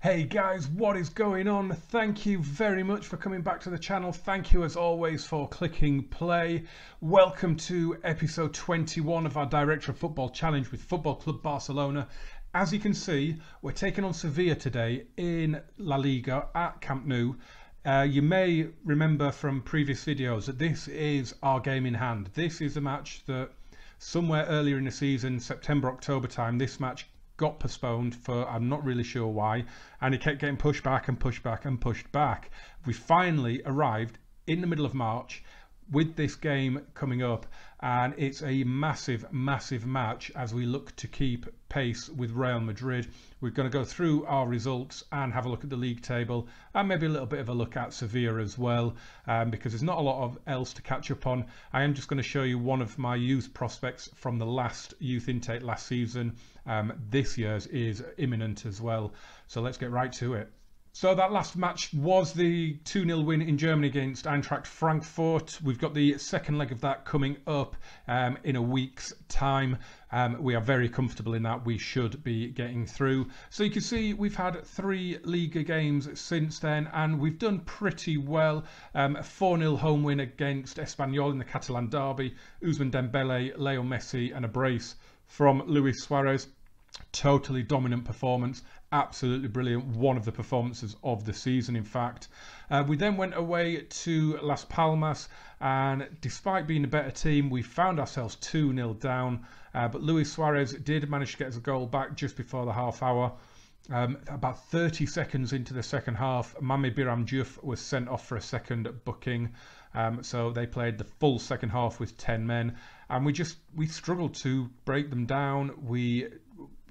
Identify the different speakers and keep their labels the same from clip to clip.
Speaker 1: Hey guys, what is going on? Thank you very much for coming back to the channel. Thank you as always for clicking play. Welcome to episode 21 of our Director of Football Challenge with Football Club Barcelona. As you can see, we're taking on Sevilla today in La Liga at Camp Nou. You may remember from previous videos that this is our game in hand. This is a match that somewhere earlier in the season, September, October time, this match got postponed for I'm not really sure why, and it kept getting pushed back and pushed back and pushed back. We finally arrived in the middle of March with this game coming up, and it's a massive match as we look to keep pace with Real Madrid. We're going to go through our results and have a look at the league table and maybe a little bit of a look at Sevilla as well, because there's not a lot of else to catch up on. I am just going to show you one of my youth prospects from the last youth intake last season. This year's is imminent as well, so let's get right to it. So that last match was the 2-0 win in Germany against Eintracht Frankfurt. We've got the second leg of that coming up in a week's time. We are very comfortable in that. We should be getting through. So you can see we've had 3 Liga games since then, and we've done pretty well. A 4-0 home win against Espanyol in the Catalan derby. Ousmane Dembele, Leo Messi and a brace from Luis Suarez. Totally dominant performance, absolutely brilliant, one of the performances of the season in fact. We then went away to Las Palmas, and despite being a better team we found ourselves 2-0 down, but Luis Suarez did manage to get us a goal back just before the half hour. About 30 seconds into the second half, Mame Biram Diouf was sent off for a second booking, so they played the full second half with 10 men, and we struggled to break them down.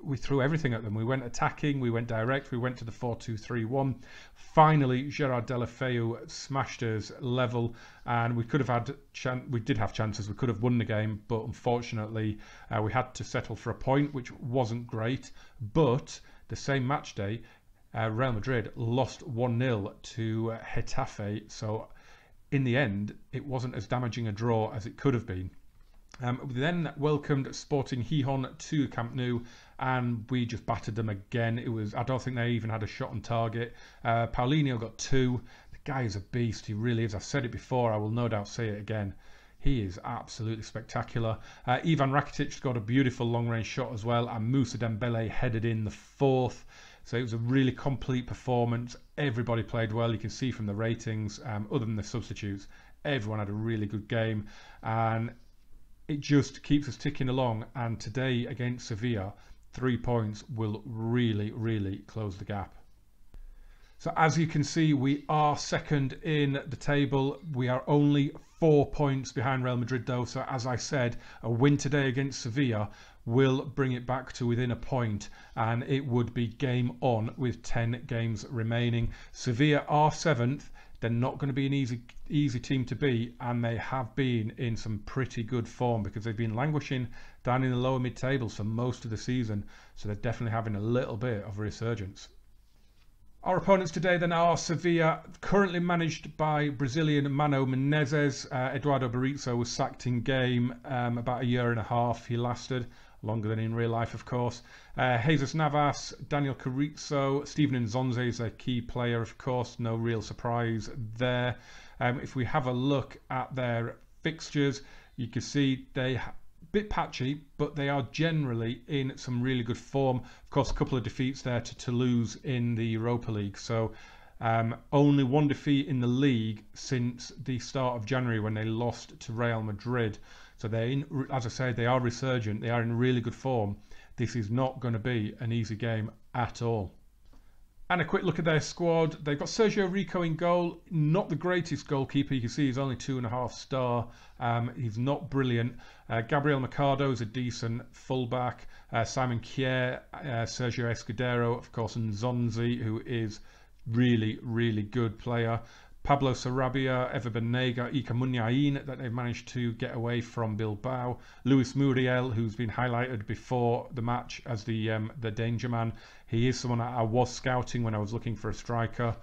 Speaker 1: We threw everything at them. We went attacking, we went direct, we went to the 4-2-3-1. Finally, Gerard Deulofeu smashed us level, and we could have had we did have chances. We could have won the game, but unfortunately, we had to settle for a point, which wasn't great. But the same match day, Real Madrid lost 1-0 to Getafe. So in the end, it wasn't as damaging a draw as it could have been. We then welcomed Sporting Gijón to Camp Nou, and we just battered them again. I don't think they even had a shot on target. Paulinho got 2. The guy is a beast. He really is. I've said it before. I will no doubt say it again. He is absolutely spectacular. Ivan Rakitic got a beautiful long-range shot as well, and Moussa Dembele headed in the 4th. So it was a really complete performance. Everybody played well. You can see from the ratings, other than the substitutes, everyone had a really good game, and it just keeps us ticking along. And today against Sevilla, 3 points will really close the gap. So as you can see, we are second in the table. We are only 4 points behind Real Madrid though. So as I said, a win today against Sevilla will bring it back to within a point, and it would be game on with 10 games remaining. Sevilla are 7th. They're not going to be an easy team to beat, and they have been in some pretty good form because they've been languishing down in the lower mid-tables for most of the season, so they're definitely having a little bit of a resurgence. Our opponents today then are Sevilla, currently managed by Brazilian Mano Menezes. Eduardo Berizzo was sacked in game about a year and a half. He lasted longer than in real life, of course. Jesus Navas, Daniel Carrizo, Steven Nzonzi is a key player, of course. No real surprise there. If we have a look at their fixtures, you can see they a bit patchy, but they are generally in some really good form. Of course, a couple of defeats there to Toulouse in the Europa League. So only 1 defeat in the league since the start of January when they lost to Real Madrid. So as I say, they are resurgent. They are in really good form. This is not going to be an easy game at all. And a quick look at their squad. They've got Sergio Rico in goal. Not the greatest goalkeeper. You can see he's only 2.5 star. He's not brilliant. Gabriel Mercado is a decent fullback. Simon Kjaer, Sergio Escudero, of course, and Nzonzi, who is really good player. Pablo Sarabia, Ever Banega, Ika Munyain that they've managed to get away from Bilbao. Luis Muriel, who's been highlighted before the match as the danger man. He is someone I was scouting when I was looking for a striker.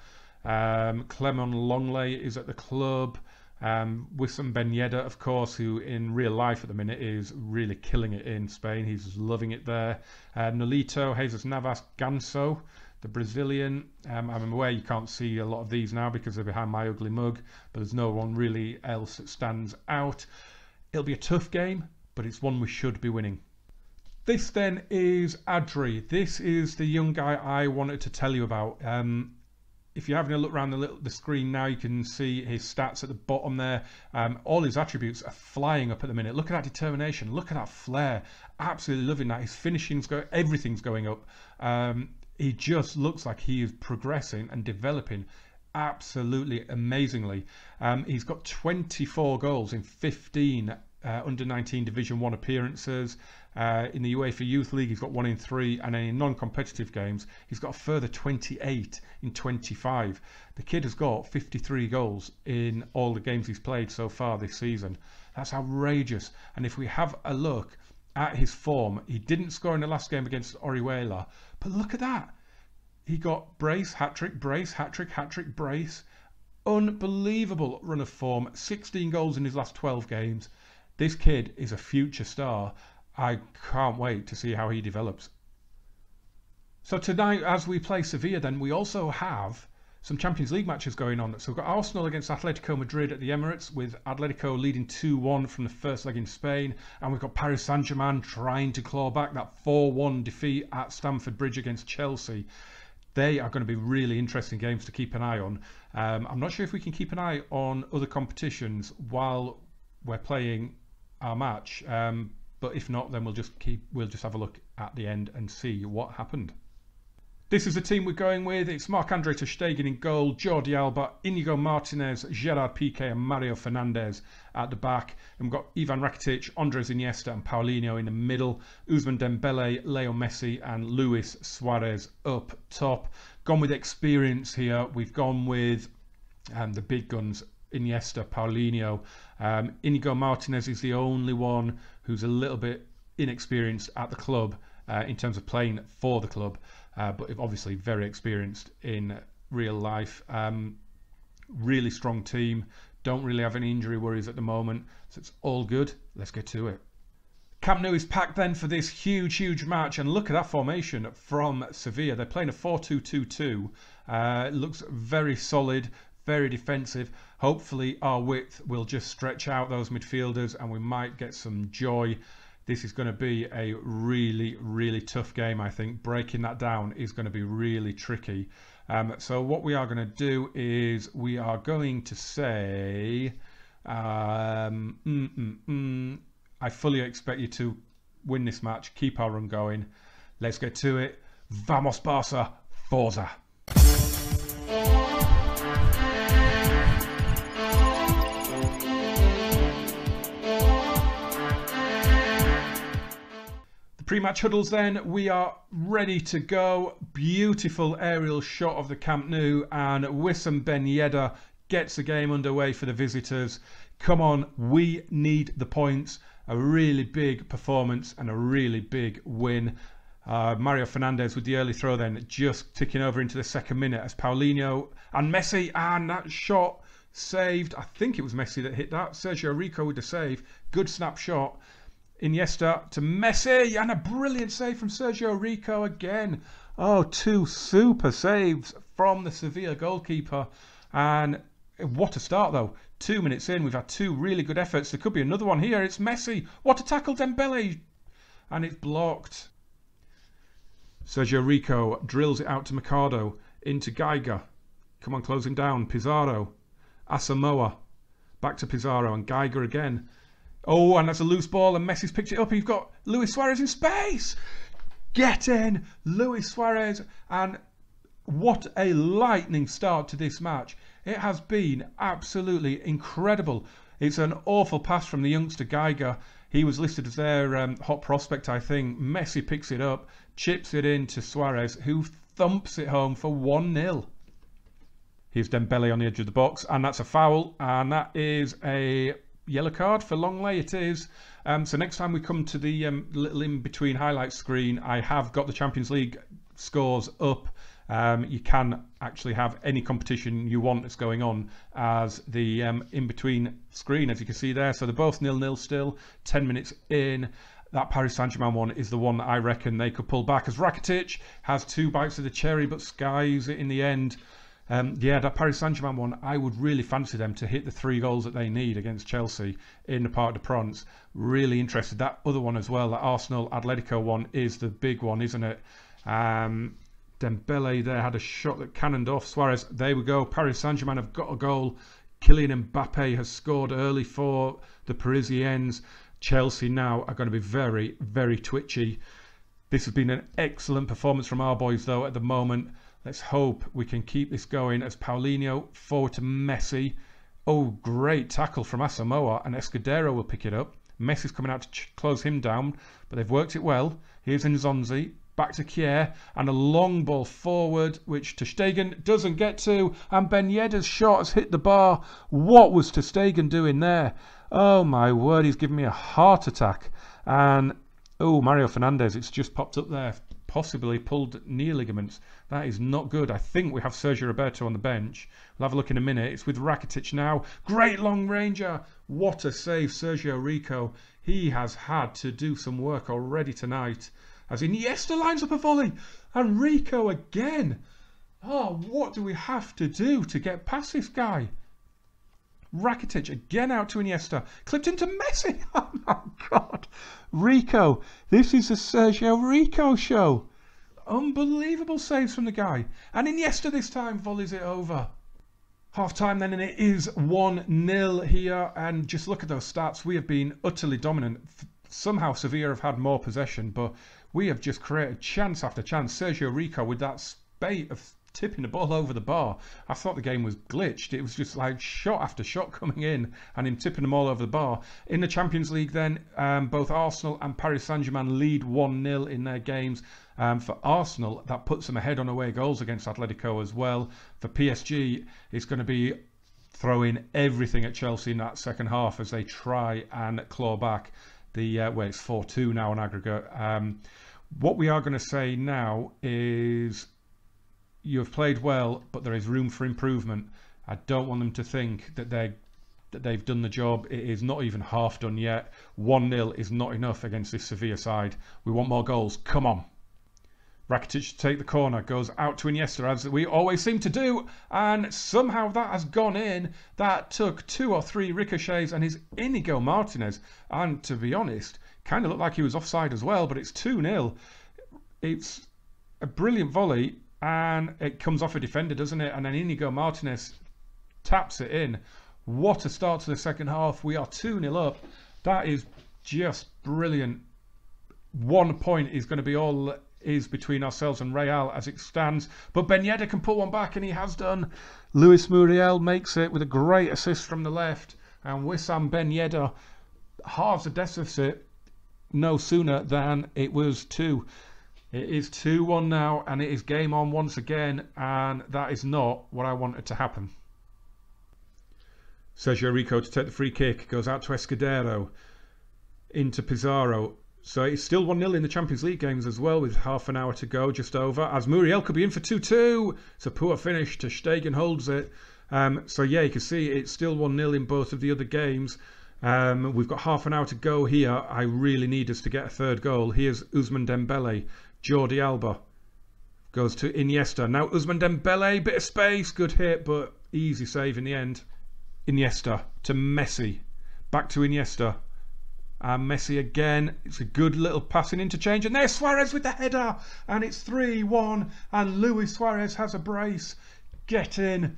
Speaker 1: Clement Longley is at the club. Wissam Ben Yedder, of course, who in real life at the minute is really killing it in Spain. He's loving it there. Nolito, Jesus Navas, Ganso. the Brazilian. I'm aware you can't see a lot of these now because they're behind my ugly mug, but there's no one really else that stands out. It'll be a tough game, but it's one we should be winning. This then is Adri. This is the young guy I wanted to tell you about. If you're having a look around the screen now, you can see his stats at the bottom there. All his attributes are flying up at the minute. Look at that determination. Look at that flair. Absolutely loving that. His finishing's going, everything's going up. He just looks like he is progressing and developing absolutely amazingly. He's got 24 goals in 15 under 19 Division 1 appearances. In the UEFA Youth League, he's got 1 in 3, and in non-competitive games, he's got a further 28 in 25. The kid has got 53 goals in all the games he's played so far this season. That's outrageous. And if we have a look at his form, he didn't score in the last game against Orihuela, but look at that. He got brace, hat-trick, brace, hat-trick, hat-trick, brace. Unbelievable run of form. 16 goals in his last 12 games. This kid is a future star. I can't wait to see how he develops. So tonight, as we play Sevilla, then we also have some Champions League matches going on. So we've got Arsenal against Atletico Madrid at the Emirates, with Atletico leading 2-1 from the first leg in Spain. And we've got Paris Saint-Germain trying to claw back that 4-1 defeat at Stamford Bridge against Chelsea. They are going to be really interesting games to keep an eye on. I'm not sure if we can keep an eye on other competitions while we're playing our match. But if not, then we'll just have a look at the end and see what happened. This is the team we're going with. It's Marc-Andre ter Stegen in goal, Jordi Alba, Inigo Martinez, Gerard Piqué and Mario Fernandes at the back. And we've got Ivan Rakitic, Andres Iniesta and Paulinho in the middle. Ousmane Dembele, Leo Messi and Luis Suarez up top. Gone with experience here. We've gone with the big guns, Iniesta, Paulinho. Inigo Martinez is the only one who's a little bit inexperienced at the club in terms of playing for the club, but obviously very experienced in real life. Really strong team. Don't really have any injury worries at the moment, so it's all good. Let's get to it. Camp Nou is packed then for this huge match, and look at that formation from Sevilla. They're playing a 4-2-2-2. It looks very solid, very defensive. Hopefully our width will just stretch out those midfielders and we might get some joy. This is going to be a really tough game, I think. Breaking that down is going to be really tricky. So what we are going to do is we are going to say I fully expect you to win this match, keep our run going. Let's get to it. Vamos Barca, Forza. Pre-match huddles then, we are ready to go. Beautiful aerial shot of the Camp Nou, and Wissam Ben Yedder gets the game underway for the visitors. Come on, we need the points. A really big performance and a really big win. Mario Fernandes with the early throw then, just ticking over into the second minute as Paulinho and Messi, and that shot saved. I think it was Messi that hit that. Sergio Rico with the save. Good snapshot. Iniesta to Messi, and a brilliant save from Sergio Rico again. Oh, 2 super saves from the Sevilla goalkeeper. And what a start though. 2 minutes in, we've had 2 really good efforts. There could be another one here. It's Messi. What a tackle, Dembele. And it's blocked. Sergio Rico drills it out to Mercado. Into Geiger. Come on, closing down. Pizarro. Asamoah. Back to Pizarro and Geiger again. Oh, and that's a loose ball, and Messi's picked it up. You've got Luis Suarez in space. Get in, Luis Suarez. And what a lightning start to this match. It has been absolutely incredible. It's an awful pass from the youngster Geiger. He was listed as their hot prospect, I think. Messi picks it up, chips it in to Suarez, who thumps it home for 1-0. Here's Dembele on the edge of the box, and that's a foul, and that is a yellow card for Longley. It is. So next time we come to the little in-between highlights screen, I have got the Champions League scores up. You can actually have any competition you want that's going on as the in-between screen, as you can see there. So they're both 0-0 still, 10 minutes in. that Paris Saint-Germain one is the one that I reckon they could pull back, as Rakitic has 2 bites of the cherry but skies it in the end. Yeah, that Paris Saint-Germain one, I would really fancy them to hit the 3 goals that they need against Chelsea in the Parc des Princes. Really interested. That other one as well, that Arsenal Atletico one, is the big one, isn't it? Dembele there had a shot that cannoned off Suarez. There we go. Paris Saint-Germain have got a goal. Kylian Mbappe has scored early for the Parisiens. Chelsea now are going to be very, very twitchy. This has been an excellent performance from our boys, though, at the moment. Let's hope we can keep this going as Paulinho forward to Messi. Oh, great tackle from Asamoah, and Escudero will pick it up. Messi's coming out to close him down, but they've worked it well. Here's Nzonzi, back to Kier, and a long ball forward, which ter Stegen doesn't get to, and Ben Yedder's shot has hit the bar. What was ter Stegen doing there? Oh my word, he's given me a heart attack. And, oh, Mario Fernandes, it's just popped up there. Possibly pulled knee ligaments. That is not good. I think we have Sergio Roberto on the bench. We'll have a look in a minute. It's with Rakitic now. Great long ranger. What a save, Sergio Rico. He has had to do some work already tonight. As Iniesta lines up a volley. And Rico again. Oh, what do we have to do to get past this guy? Rakitic again out to Iniesta. Clipped into Messi. Oh my God. Rico. This is a Sergio Rico show. Unbelievable saves from the guy. And Iniesta this time volleys it over. Half time then, and it is 1-0 here. And just look at those stats. We have been utterly dominant. Somehow Sevilla have had more possession, but we have just created chance after chance. Sergio Rico with that spate of tipping the ball over the bar. I thought the game was glitched. It was just like shot after shot coming in and him tipping them all over the bar. In the Champions League then, both Arsenal and Paris Saint-Germain lead 1-0 in their games. For Arsenal, that puts them ahead on away goals against Atletico as well. For PSG, it's going to be throwing everything at Chelsea in that second half as they try and claw back. Well, it's 4-2 now on aggregate. What we are going to say now is, you have played well, but there is room for improvement. I don't want them to think that they've done the job. It is not even half done yet. 1-0 is not enough against this Sevilla side. We want more goals. Come on. Rakitic to take the corner, goes out to Iniesta, as we always seem to do, and somehow that has gone in. That took 2 or 3 ricochets, and his Inigo Martinez, and to be honest, kind of looked like he was offside as well, but it's 2-0. It's a brilliant volley, and it comes off a defender, doesn't it? And then Inigo Martinez taps it in. What a start to the second half. We are 2-0 up. That is just brilliant. 1 point is going to be all is between ourselves and Real as it stands. But Ben Yedder can put one back, and he has done. Luis Muriel makes it with a great assist from the left. And Wissam Ben Yedder halves the deficit no sooner than it was 2. It is 2-1 now, and it is game on once again, and that is not what I wanted to happen. Sergio Rico to take the free kick, goes out to Escudero, into Pizarro. So it's still 1-0 in the Champions League games as well, with half an hour to go, just over, as Muriel could be in for 2-2. It's a poor finish. Ter Stegen holds it. So yeah, you can see it's still 1-0 in both of the other games. We've got half an hour to go here. I really need us to get a third goal. Here's Ousmane Dembele. Jordi Alba goes to Iniesta. Now Ousmane Dembele, bit of space, good hit, but easy save in the end. Iniesta to Messi. Back to Iniesta. And Messi again. It's a good little passing interchange. And there's Suarez with the header. And it's 3-1. And Luis Suarez has a brace. Get in.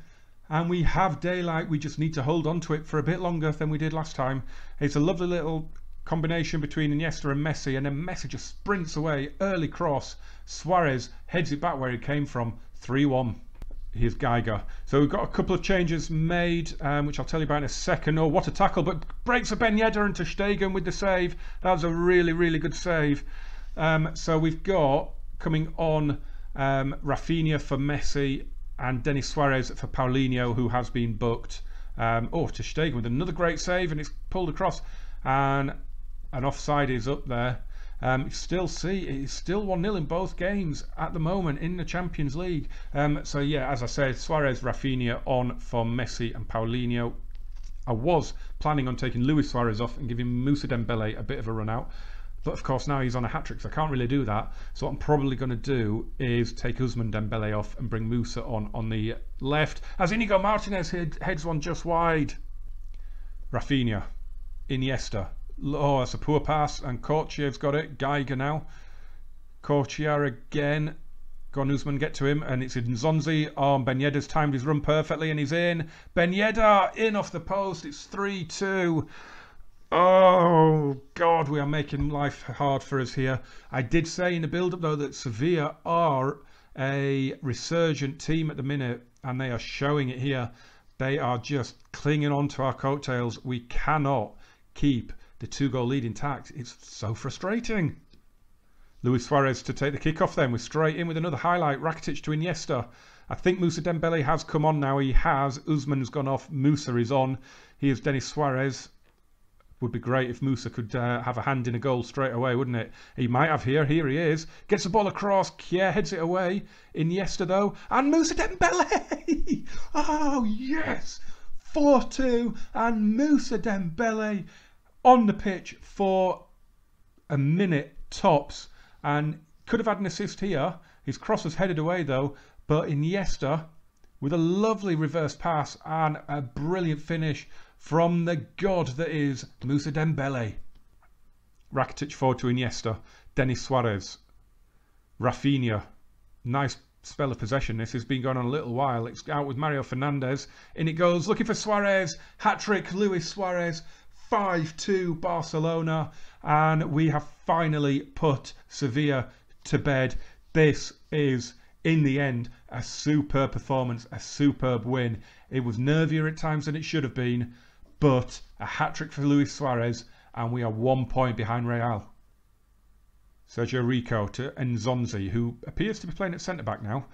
Speaker 1: And we have daylight. We just need to hold on to it for a bit longer than we did last time. It's a lovely little combination between Iniesta and Messi. And then Messi just sprints away. Early cross. Suarez heads it back where it came from. 3-1. Here's Geiger. So we've got a couple of changes made, which I'll tell you about in a second. Oh, what a tackle, but breaks for Ben Yedder and ter Stegen with the save. That was a really, really good save. So we've got coming on Rafinha for Messi and Denis Suarez for Paulinho, who has been booked. Oh, ter Stegen with another great save, and it's pulled across, and an offside is up there. Still see it's still 1-0 in both games at the moment in the Champions League. So yeah, as I said, Suarez, Rafinha on for Messi and Paulinho. I was planning on taking Luis Suarez off and giving Moussa Dembele a bit of a run out, But of course now he's on a hat-trick, so I can't really do that. So what I'm probably going to do is take Ousmane Dembele off and bring Musa on the left. As Inigo Martinez heads one just wide. Rafinha. Iniesta. Oh, that's a poor pass, and Courtièr's got it. Geiger now. Courtier again. Go on, Ousmane, get to him, and it's Nzonzi. Oh, Ben Yedder's timed his run perfectly, and he's in. Ben Yedder in off the post. It's 3-2. Oh, God, we are making life hard for us here. I did say in the build-up, though, that Sevilla are a resurgent team at the minute, and they are showing it here. They are just clinging on to our coattails. We cannot keep the 2-goal lead intact. It's so frustrating. Luis Suarez to take the kick-off then. We're straight in with another highlight. Rakitic to Iniesta. I think Musa Dembele has come on now. He has. Ousmane's gone off. Musa is on. Here's Denis Suarez. Would be great if Musa could have a hand in a goal straight away, wouldn't it? He might have here. Here he is. Gets the ball across. Kier heads it away. Iniesta though. And Musa Dembele! Oh, yes! 4-2. And Musa Dembele on the pitch for a minute tops. And could have had an assist here. His cross was headed away though. But Iniesta with a lovely reverse pass and a brilliant finish from the god that is Musa Dembele. Rakitic forward to Iniesta. Denis Suarez. Rafinha. Nice spell of possession. This has been going on a little while. It's out with Mario Fernandes. In it goes. Looking for Suarez. Hat-trick. Luis Suarez. 5-2 Barcelona. And we have finally put Sevilla to bed. This is, in the end, a superb performance. A superb win. It was nervier at times than it should have been. But a hat-trick for Luis Suarez, and we are 1 point behind Real. Sergio Rico to Nzonzi, who appears to be playing at centre-back now.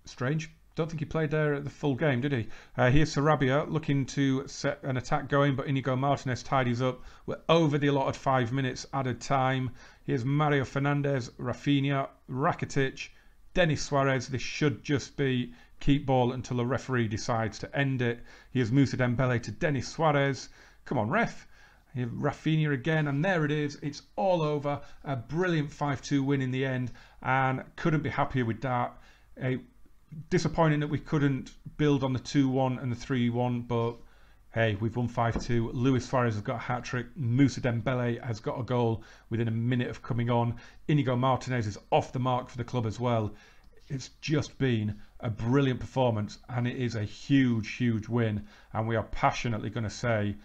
Speaker 1: Strange. Don't think he played there at the full game, did he? Here's Sarabia looking to set an attack going, but Inigo Martinez tidies up. We're over the allotted 5 minutes added time. Here's Mario Fernandes, Rafinha, Rakitic, Denis Suarez. This should just be keep ball until the referee decides to end it. Here's Musa Dembele to Denis Suarez. Come on, ref. Here's Rafinha again, and there it is. It's all over. A brilliant 5-2 win in the end, and couldn't be happier with that. Disappointing that we couldn't build on the 2-1 and the 3-1, but hey, we've won 5-2. Luis Suarez has got a hat-trick. Musa Dembele has got a goal within a minute of coming on. Inigo Martinez is off the mark for the club as well. It's just been a brilliant performance, and it is a huge, huge win. And we are passionately going to say,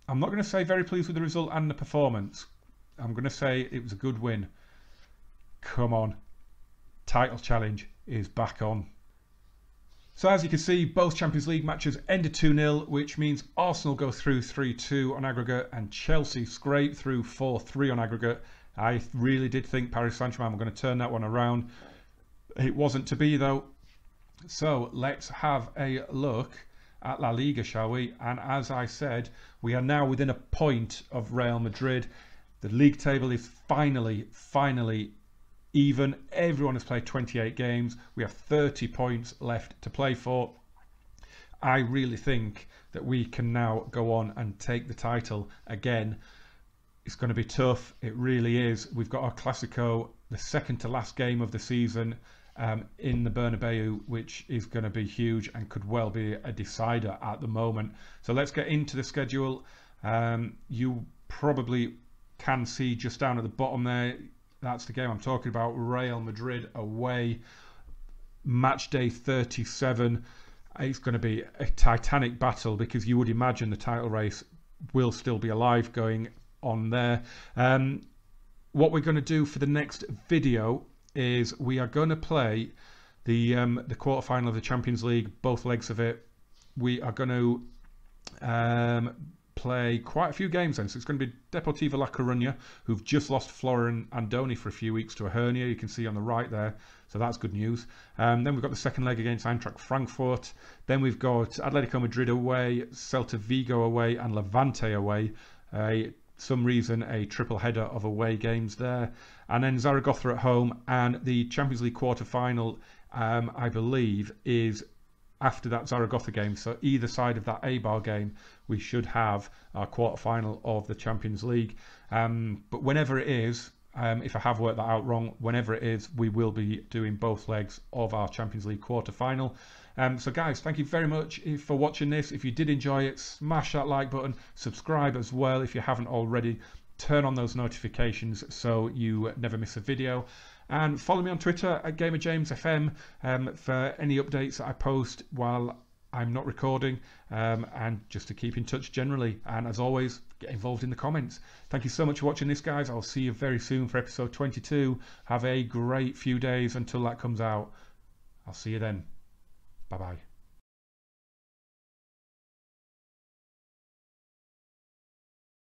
Speaker 1: I'm not going to say very pleased with the result and the performance. I'm going to say it was a good win. Come on. Title challenge is back on. So as you can see, both Champions League matches ended 2-0, which means Arsenal go through 3-2 on aggregate and Chelsea scrape through 4-3 on aggregate. I really did think Paris Saint-Germain were going to turn that one around. It wasn't to be though. So let's have a look at La Liga, shall we? And as I said, we are now within a point of Real Madrid. The league table is finally even. Everyone has played 28 games. We have 30 points left to play for. I really think that we can now go on and take the title again. It's going to be tough. It really is. We've got our Clásico, the second to last game of the season, in the Bernabeu, which is going to be huge and could well be a decider at the moment. So let's get into the schedule. You probably can see just down at the bottom there, that's the game I'm talking about. Real Madrid away, match day 37. It's going to be a titanic battle because you would imagine the title race will still be alive going on there. What we're going to do for the next video is we are going to play the quarterfinal of the Champions League, both legs of it. We are going to play quite a few games then. So it's going to be Deportivo La Coruña, who've just lost Florian Andoni for a few weeks to a hernia. You can see on the right there. So that's good news. Then we've got the second leg against Eintracht Frankfurt. Then we've got Atletico Madrid away, Celta Vigo away, and Levante away. Some reason a triple header of away games there. And then Zaragoza at home. And the Champions League quarter-final, I believe, is after that Zaragoza game. So either side of that Eibar game, we should have our quarter-final of the Champions League. But whenever it is, if I have worked that out wrong, whenever it is, we will be doing both legs of our Champions League quarter-final. So guys, thank you very much for watching this. If you did enjoy it, smash that like button, subscribe as well if you haven't already, turn on those notifications so you never miss a video, and follow me on Twitter at GamerJamesFM for any updates that I post while I'm not recording, and just to keep in touch generally. And as always, get involved in the comments. Thank you so much for watching this, guys. I'll see you very soon for episode 22. Have a great few days until that comes out. I'll see you then. Bye bye.